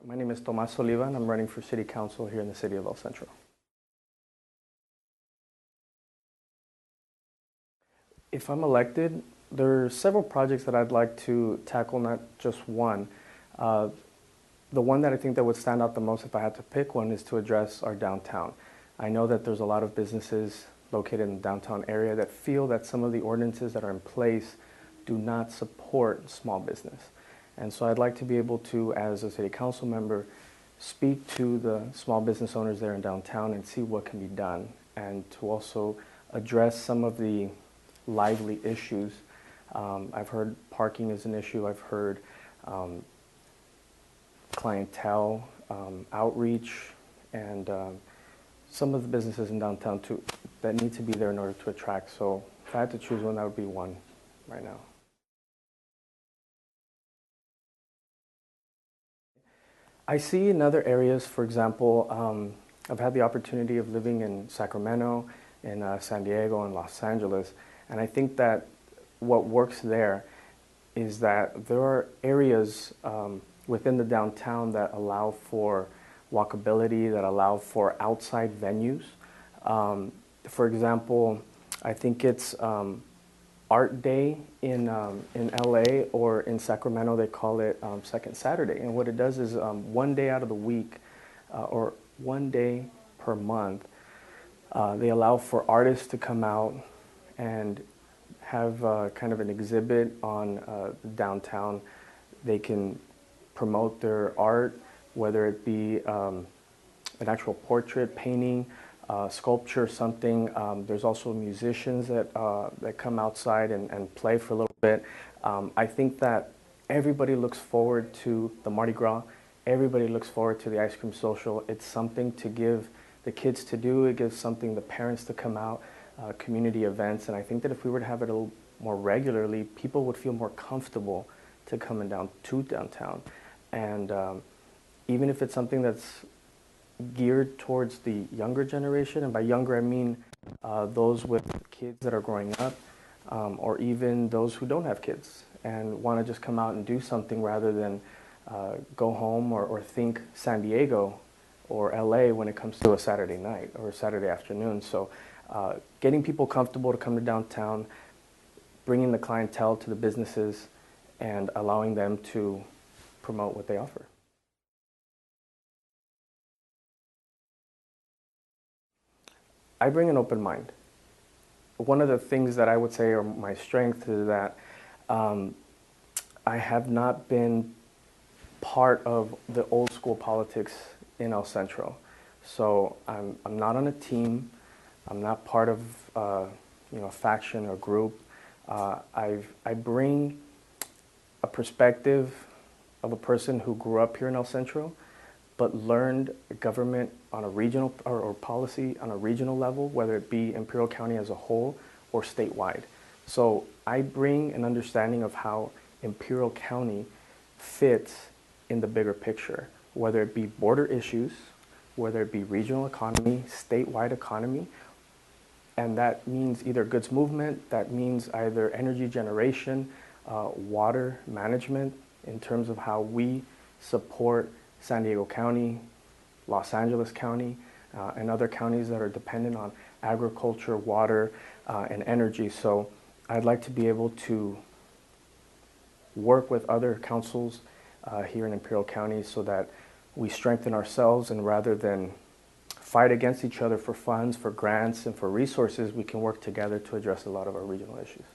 My name is Tomás Olivas, and I'm running for City Council here in the city of El Centro. If I'm elected, there are several projects that I'd like to tackle, not just one. The one that I think that would stand out the most if I had to pick one is to address our downtown. I know that there's a lot of businesses located in the downtown area that feel that some of the ordinances that are in place do not support small business. And so I'd like to be able to, as a city council member, speak to the small business owners there in downtown and see what can be done, and to also address some of the lively issues. I've heard parking is an issue. I've heard clientele, outreach, and some of the businesses in downtown too that need to be there in order to attract. So if I had to choose one, that would be one right now. I see in other areas, for example, I've had the opportunity of living in Sacramento, in San Diego, and Los Angeles, and I think that what works there is that there are areas within the downtown that allow for walkability, that allow for outside venues. For example, I think it's Art Day in LA, or in Sacramento they call it Second Saturday. And what it does is one day out of the week, or one day per month, they allow for artists to come out and have kind of an exhibit on downtown. They can promote their art, whether it be an actual portrait, painting, sculpture, something. There's also musicians that come outside and play for a little bit. I think that everybody looks forward to the Mardi Gras. Everybody looks forward to the ice cream social. It's something to give the kids to do. It gives something the parents to come out, community events. And I think that if we were to have it a little more regularly, people would feel more comfortable to coming down to downtown. And even if it's something that's geared towards the younger generation, and by younger I mean those with kids that are growing up, or even those who don't have kids and want to just come out and do something rather than go home or think San Diego or LA when it comes to a Saturday night or a Saturday afternoon. So getting people comfortable to come to downtown, bringing the clientele to the businesses, and allowing them to promote what they offer. I bring an open mind. One of the things that I would say are my strengths is that I have not been part of the old school politics in El Centro. So I'm not on a team. I'm not part of a faction or group. I bring a perspective of a person who grew up here in El Centro, but learned government on a regional or policy on a regional level, whether it be Imperial County as a whole or statewide. So I bring an understanding of how Imperial County fits in the bigger picture, whether it be border issues, whether it be regional economy, statewide economy, and that means either goods movement, that means either energy generation, water management, in terms of how we support San Diego County, Los Angeles County, and other counties that are dependent on agriculture, water, and energy. So I'd like to be able to work with other councils here in Imperial County so that we strengthen ourselves, and rather than fight against each other for funds, for grants, and for resources, we can work together to address a lot of our regional issues.